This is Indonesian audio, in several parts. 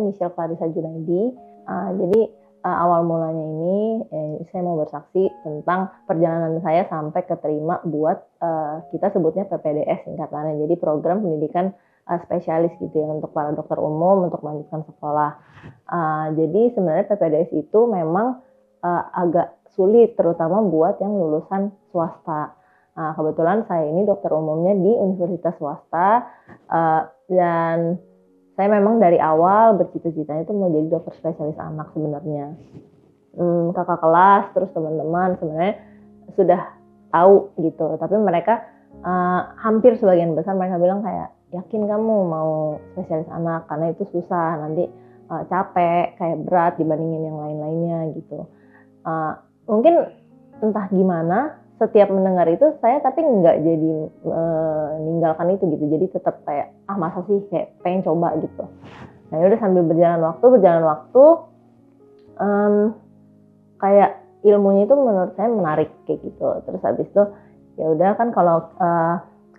Michelle Clarissa Junaidi. Jadi awal mulanya ini saya mau bersaksi tentang perjalanan saya sampai keterima buat kita sebutnya PPDS singkatannya. Jadi program pendidikan spesialis gitu ya untuk para dokter umum untuk melanjutkan sekolah. Jadi sebenarnya PPDS itu memang agak sulit terutama buat yang lulusan swasta. Kebetulan saya ini dokter umumnya di universitas swasta dan saya memang dari awal bercita-citanya itu mau jadi dokter spesialis anak sebenarnya. Kakak kelas terus teman-teman sebenarnya sudah tahu gitu, tapi mereka hampir sebagian besar mereka bilang kayak yakin kamu mau spesialis anak karena itu susah, nanti capek, kayak berat dibandingin yang lain-lainnya gitu. Mungkin entah gimana setiap mendengar itu saya tapi nggak jadi meninggalkan itu gitu, jadi tetap kayak masa sih kayak pengen coba gitu. Nah udah sambil berjalan waktu kayak ilmunya itu menurut saya menarik kayak gitu. Terus habis itu ya udah kan kalau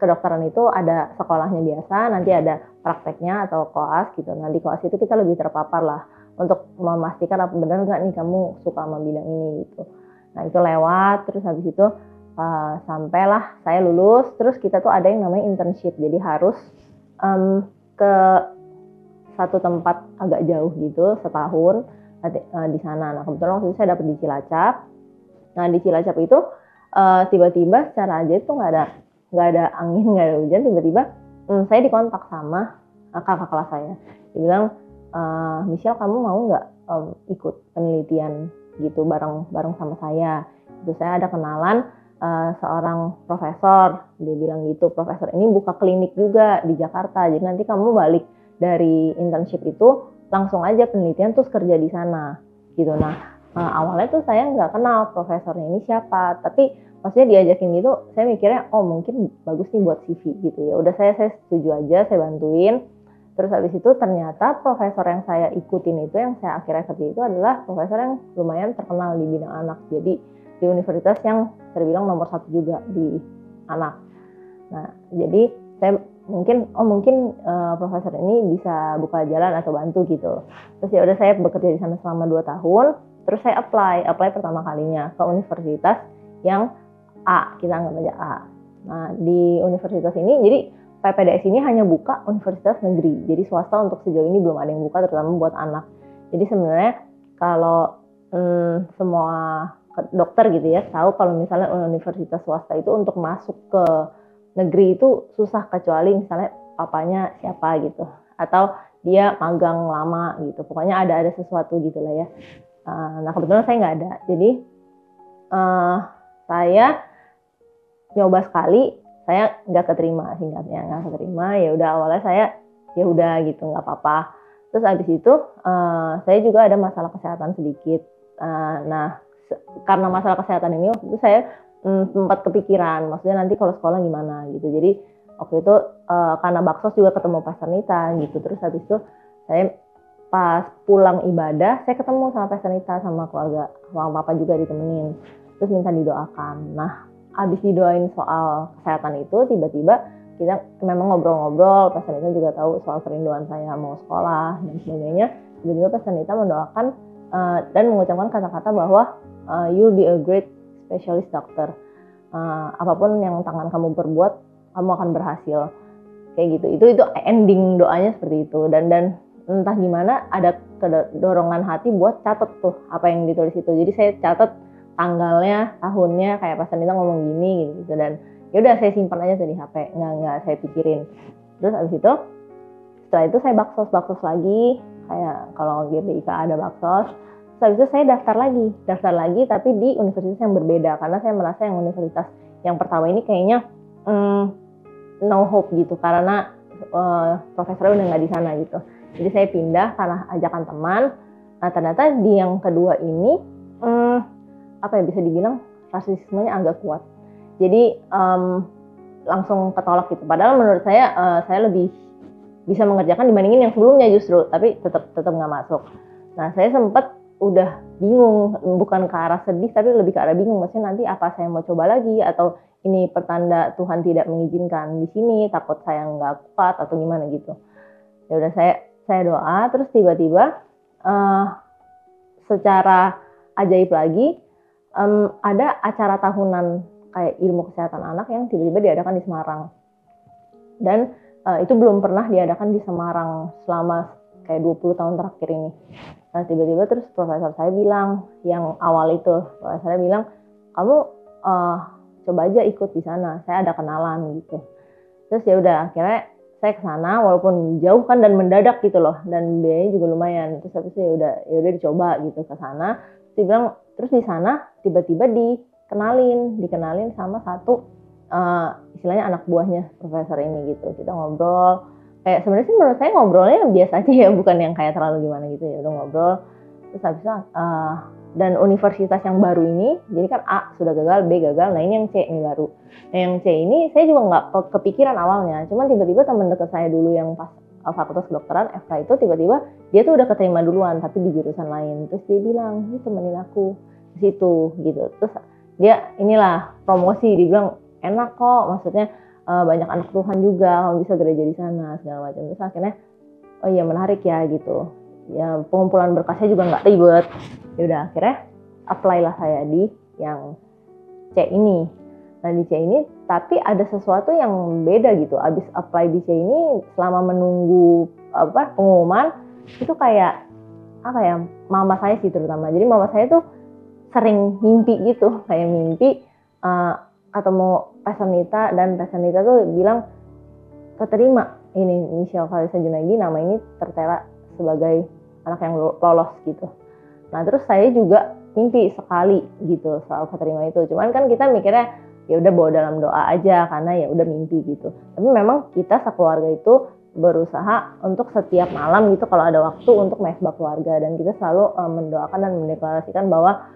kedokteran itu ada sekolahnya biasa, nanti ada prakteknya atau koas gitu. Nah di koas itu kita lebih terpapar lah untuk memastikan apa benar nggak nih kamu suka sama bidang ini gitu. Nah itu lewat, terus habis itu sampailah saya lulus, terus kita tuh ada yang namanya internship, jadi harus ke satu tempat agak jauh gitu setahun di sana. Nah kebetulan waktu itu saya dapat di Cilacap. Nah di Cilacap itu tiba-tiba secara aja itu nggak ada angin, nggak ada hujan, tiba-tiba saya dikontak sama kakak kelas saya. Dia bilang, Michelle kamu mau nggak ikut penelitian gitu bareng sama saya. Itu saya ada kenalan seorang profesor, dia bilang gitu, profesor ini buka klinik juga di Jakarta, jadi nanti kamu balik dari internship itu langsung aja penelitian terus kerja di sana gitu. Nah awalnya tuh saya nggak kenal profesornya ini siapa, tapi maksudnya diajakin gitu saya mikirnya mungkin bagus nih buat CV gitu ya. Udah saya setuju aja, saya bantuin. Terus habis itu ternyata profesor yang saya ikutin itu, yang saya akhirnya kerja itu adalah profesor yang lumayan terkenal di bidang anak. Jadi di universitas yang terbilang nomor 1 juga di anak. Nah jadi saya mungkin profesor ini bisa buka jalan atau bantu gitu. Terus ya udah saya bekerja di sana selama 2 tahun. Terus saya apply pertama kalinya ke universitas yang A, kita anggap aja A. Nah di universitas ini jadi PPDS ini hanya buka universitas negeri, jadi swasta untuk sejauh ini belum ada yang buka, terutama buat anak. Jadi sebenarnya kalau semua dokter gitu ya tahu kalau misalnya universitas swasta itu untuk masuk ke negeri itu susah, kecuali misalnya papanya siapa gitu atau dia magang lama gitu, pokoknya ada sesuatu gitu lah ya. Nah kebetulan saya nggak ada, jadi saya nyoba sekali, saya nggak keterima, singkatnya nggak keterima. Ya udah awalnya saya ya udah gitu nggak apa-apa. Terus abis itu saya juga ada masalah kesehatan sedikit. Nah karena masalah kesehatan ini waktu itu saya sempat kepikiran, maksudnya nanti kalau sekolah gimana gitu. Jadi waktu itu karena baksos juga ketemu Pastor Nita gitu. Terus habis itu saya pas pulang ibadah saya ketemu sama Pastor Nita sama keluarga, sama papa juga ditemenin. Terus minta didoakan. Nah abis didoain soal kesehatan itu, tiba-tiba kita memang ngobrol-ngobrol, Pastor Nita juga tahu soal kerinduan saya mau sekolah dan sebagainya. Tiba-tiba Pastor Nita mendoakan dan mengucapkan kata-kata bahwa you'll be a great specialist doctor. Apapun yang tangan kamu perbuat, kamu akan berhasil. Kayak gitu. Itu ending doanya seperti itu. Dan entah gimana ada dorongan hati buat catat tuh apa yang ditulis itu. Jadi saya catat tanggalnya, tahunnya, kayak Pastor Nita ngomong gini gitu. Dan ya udah saya simpan aja tuh di HP, nggak saya pikirin. Terus abis itu setelah itu saya baksos lagi, kayak kalau GBIK ada baksos. Terus abis itu saya daftar lagi tapi di universitas yang berbeda, karena saya merasa yang universitas yang pertama ini kayaknya no hope gitu, karena profesornya udah nggak di sana gitu. Jadi saya pindah karena ajakan teman. Nah ternyata di yang kedua ini bisa dibilang rasismenya agak kuat. Jadi langsung ketolak gitu. Padahal menurut saya lebih bisa mengerjakan dibandingin yang sebelumnya justru, tapi tetap nggak masuk. Nah saya sempat udah bingung, bukan ke arah sedih tapi lebih ke arah bingung, maksudnya nanti apa saya mau coba lagi atau ini pertanda Tuhan tidak mengizinkan di sini, takut saya nggak kuat atau gimana gitu. Ya udah saya saya doa, terus tiba-tiba secara ajaib lagi ada acara tahunan kayak ilmu kesehatan anak yang tiba-tiba diadakan di Semarang. Dan itu belum pernah diadakan di Semarang selama kayak 20 tahun terakhir ini. Nah tiba-tiba terus profesor saya bilang, yang awal itu profesornya bilang, kamu coba aja ikut di sana, saya ada kenalan gitu. Terus ya udah akhirnya saya ke sana walaupun jauh kan dan mendadak gitu loh, dan biayanya juga lumayan. Terus habis itu ya udah dicoba gitu ke sana. Terus dia bilang, terus di sana tiba-tiba dikenalin sama satu istilahnya anak buahnya profesor ini gitu. Kita ngobrol, kayak sebenarnya sih menurut saya ngobrolnya biasa aja ya, bukan yang kayak terlalu gimana gitu ya. Udah ngobrol, terus habis itu dan universitas yang baru ini, jadi kan A sudah gagal, B gagal, nah ini yang C ini baru. Nah yang C ini saya juga nggak kepikiran awalnya, cuman tiba-tiba teman dekat saya dulu yang pas fakultas kedokteran FK itu tiba-tiba dia tuh udah keterima duluan tapi di jurusan lain. Terus dia bilang, ini temenin aku di situ gitu. Terus dia inilah promosi, dia bilang enak kok, maksudnya banyak anak Tuhan juga, kamu bisa gereja di sana segala macam. Terus akhirnya oh iya menarik ya gitu. Ya pengumpulan berkasnya juga nggak ribet. Ya udah akhirnya apply lah saya di yang C ini. Nah di C ini tapi ada sesuatu yang beda gitu. Abis apply di C ini selama menunggu pengumuman itu kayak apa ya, mama saya sih terutama. Jadi mama saya tuh sering mimpi gitu, kayak mimpi ketemu Pesanita, dan Pesanita tuh bilang keterima ini Michelle Clarissa Junaidi, nama ini tertera sebagai anak yang lolos gitu. Nah terus saya juga mimpi sekali gitu soal keterima itu. Cuman kan kita mikirnya ya udah bawa dalam doa aja karena ya udah mimpi gitu. Tapi memang kita sekeluarga itu berusaha untuk setiap malam gitu kalau ada waktu untuk mesbah keluarga, dan kita selalu mendoakan dan mendeklarasikan bahwa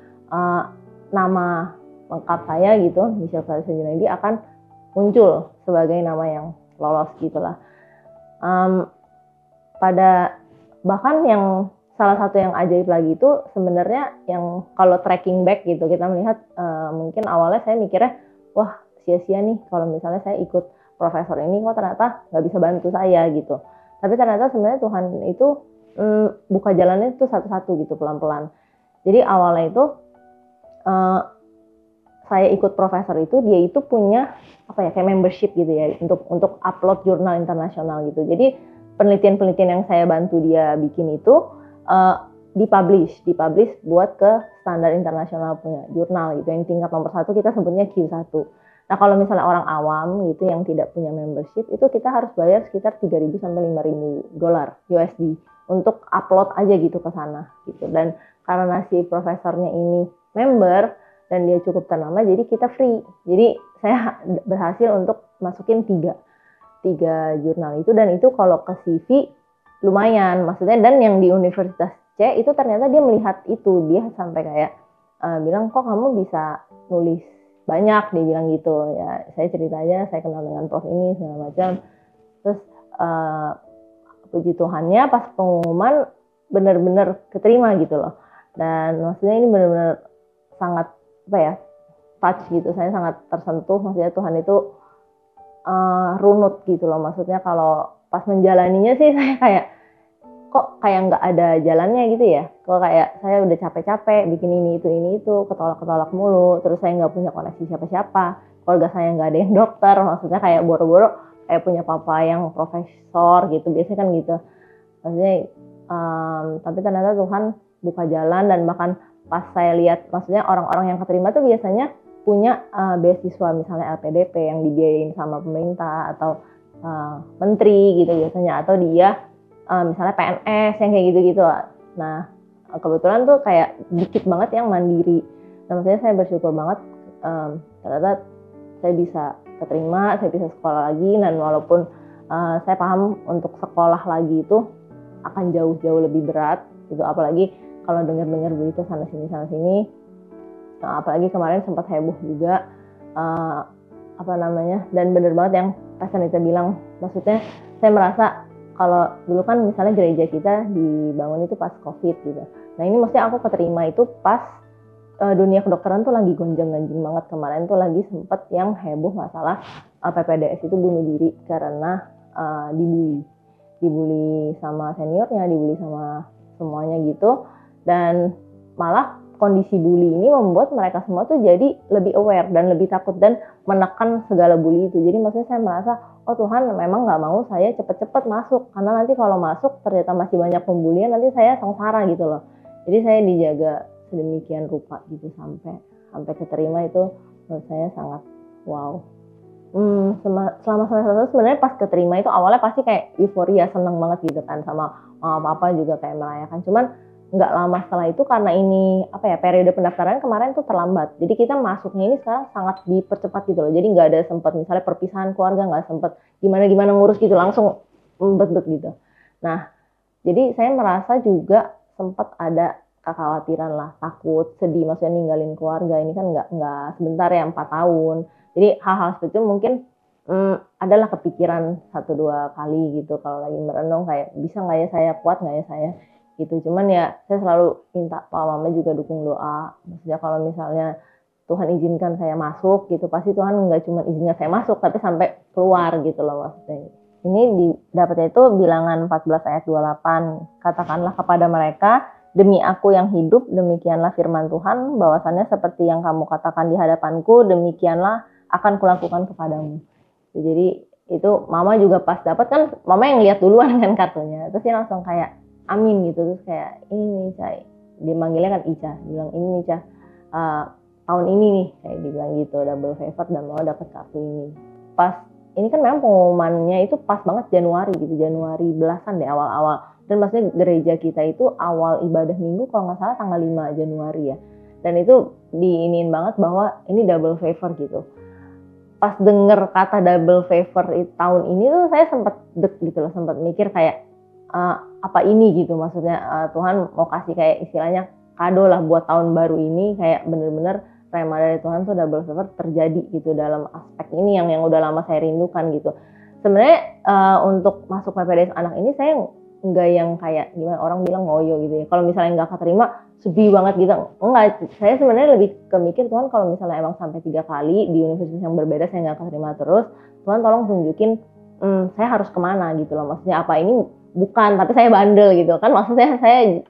nama lengkap saya gitu, Michelle Clarissa Junaidi, akan muncul sebagai nama yang lolos gitulah. Pada bahkan yang salah satu yang ajaib lagi itu sebenarnya yang kalau tracking back gitu kita melihat mungkin awalnya saya mikirnya wah sia-sia nih kalau misalnya saya ikut profesor ini kok ternyata nggak bisa bantu saya gitu. Tapi ternyata sebenarnya Tuhan itu buka jalannya itu satu-satu gitu pelan-pelan. Jadi awalnya itu saya ikut profesor itu, dia itu punya apa ya kayak membership gitu ya untuk upload jurnal internasional gitu. Jadi penelitian-penelitian yang saya bantu dia bikin itu dipublish buat ke standar internasional punya jurnal gitu. Yang tingkat nomor 1 kita sebutnya Q1. Nah kalau misalnya orang awam gitu yang tidak punya membership itu kita harus bayar sekitar 3.000 sampai 5.000 dolar USD untuk upload aja gitu ke sana gitu. Dan karena si profesornya ini member dan dia cukup ternama, jadi kita free. Jadi saya berhasil untuk masukin 3 jurnal itu, dan itu kalau ke CV lumayan maksudnya. Dan yang di Universitas C itu ternyata dia melihat itu, dia sampai kayak bilang kok kamu bisa nulis banyak, dia bilang gitu ya. Saya cerita aja saya kenal dengan prof ini segala macam. Terus puji Tuhannya pas pengumuman benar-benar keterima gitu loh. Dan maksudnya ini benar-benar sangat apa ya, touch gitu, saya sangat tersentuh. Maksudnya Tuhan itu runut gitu loh, maksudnya kalau pas menjalaninya sih saya kayak kok kayak nggak ada jalannya gitu ya, kok kayak saya udah capek-capek bikin ini itu ketolak mulu, terus saya nggak punya koneksi siapa-siapa, keluarga saya nggak ada yang dokter, maksudnya kayak boro-boro kayak punya papa yang profesor gitu, biasanya kan gitu maksudnya. Tapi ternyata Tuhan buka jalan, dan bahkan pas saya lihat maksudnya orang-orang yang keterima tuh biasanya punya beasiswa misalnya LPDP yang dibiayain sama pemerintah atau menteri gitu biasanya, atau dia misalnya PNS yang kayak gitu-gitu. Nah kebetulan tuh kayak dikit banget yang mandiri. Nah maksudnya saya bersyukur banget ternyata saya bisa keterima, saya bisa sekolah lagi. Dan walaupun saya paham untuk sekolah lagi itu akan jauh-jauh lebih berat gitu, apalagi kalau dengar-dengar berita sana sini. Nah, apalagi kemarin sempat heboh juga dan bener banget yang Pesanita bilang, maksudnya saya merasa kalau dulu kan misalnya gereja kita dibangun itu pas COVID gitu. Nah ini maksudnya aku keterima itu pas dunia kedokteran tuh lagi gonjang-ganjing banget. Kemarin tuh lagi sempet yang heboh masalah PPDS itu bunuh diri karena dibully. dibully sama seniornya, dibully sama semuanya gitu. Dan malah kondisi bully ini membuat mereka semua tuh jadi lebih aware dan lebih takut dan menekan segala bully itu. Jadi maksudnya saya merasa, oh Tuhan memang nggak mau saya cepet-cepet masuk, karena nanti kalau masuk ternyata masih banyak pembulian, nanti saya sengsara gitu loh. Jadi saya dijaga sedemikian rupa gitu sampai keterima. Itu menurut saya sangat wow. Selama semester 1 sebenarnya pas keterima itu awalnya pasti kayak euforia, seneng banget gitu kan, sama mama papa juga kayak merayakan. Cuman nggak lama setelah itu, karena ini periode pendaftaran kemarin tuh terlambat. Jadi kita masuknya ini sekarang sangat dipercepat gitu loh. Jadi nggak ada sempat misalnya perpisahan keluarga, nggak sempat gimana ngurus gitu, langsung bet gitu. Nah, jadi saya merasa juga sempat ada kekhawatiran lah, takut, sedih, maksudnya ninggalin keluarga. Ini kan nggak sebentar ya, 4 tahun. Jadi hal-hal seperti itu mungkin adalah kepikiran 1-2 kali gitu kalau lagi merenung, kayak bisa nggak ya saya, kuat nggak ya saya gitu. Cuman ya saya selalu minta papa mama juga dukung doa. Maksudnya kalau misalnya Tuhan izinkan saya masuk gitu, pasti Tuhan nggak cuma izinkan saya masuk, tapi sampai keluar gitu loh maksudnya. Ini dapatnya itu Bilangan 14 ayat 28. Katakanlah kepada mereka, demi aku yang hidup, demikianlah firman Tuhan, bahwasannya seperti yang kamu katakan di hadapanku, demikianlah akan kulakukan kepadamu. Jadi itu mama juga pas dapat kan, mama yang lihat duluan kan kartunya, terus dia langsung kayak amin gitu. Terus kayak ini nih Cai, dia manggilnya kan Ica, bilang ini nih Ca, tahun ini nih kayak dibilang gitu, double favor dan mau dapat kartu ini. Pas ini kan memang pengumumannya itu pas banget Januari gitu, Januari belasan deh awal-awal. Dan maksudnya gereja kita itu awal ibadah minggu kalau nggak salah tanggal 5 Januari ya. Dan itu diinin banget bahwa ini double favor gitu. Pas denger kata double favor tahun ini tuh saya sempat gitu loh, sempat mikir kayak apa ini gitu, maksudnya Tuhan mau kasih kayak istilahnya kado lah buat tahun baru ini, kayak bener-bener rema dari Tuhan tuh double favor terjadi gitu dalam aspek ini yang udah lama saya rindukan gitu. Sebenarnya untuk masuk PPDS anak ini saya nggak yang kayak gimana orang bilang ngoyo gitu ya. Kalau misalnya nggak keterima sedih banget gitu, enggak. Saya sebenarnya lebih kemikir, Tuhan kalau misalnya emang sampai 3 kali di universitas yang berbeda saya nggak keterima terus, Tuhan tolong tunjukin saya harus kemana gitu loh. Maksudnya apa ini bukan, tapi saya bandel gitu kan, maksudnya saya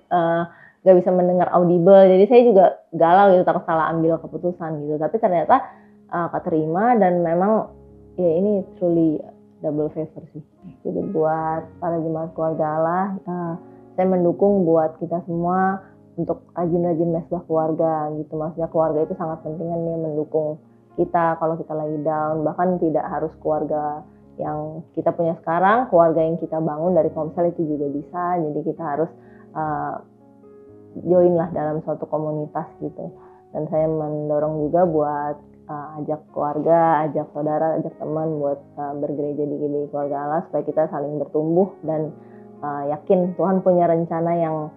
nggak bisa mendengar audible, jadi saya juga galau gitu, takut salah ambil keputusan gitu. Tapi ternyata keterima dan memang ya ini truly double favor sih. Jadi buat para jemaat keluarga Allah, saya mendukung buat kita semua untuk rajin-rajin mesbah keluarga gitu. Maksudnya keluarga itu sangat penting kan, nih mendukung kita kalau kita lagi down. Bahkan tidak harus keluarga yang kita punya sekarang, keluarga yang kita bangun dari Komsel itu juga bisa. Jadi kita harus join lah dalam suatu komunitas gitu. Dan saya mendorong juga buat ajak keluarga, ajak saudara, ajak teman buat bergereja di GBI Keluarga Allah, supaya kita saling bertumbuh dan yakin Tuhan punya rencana yang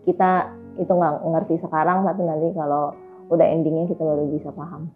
kita itu nggak ngerti sekarang, tapi nanti kalau udah endingnya kita baru bisa paham.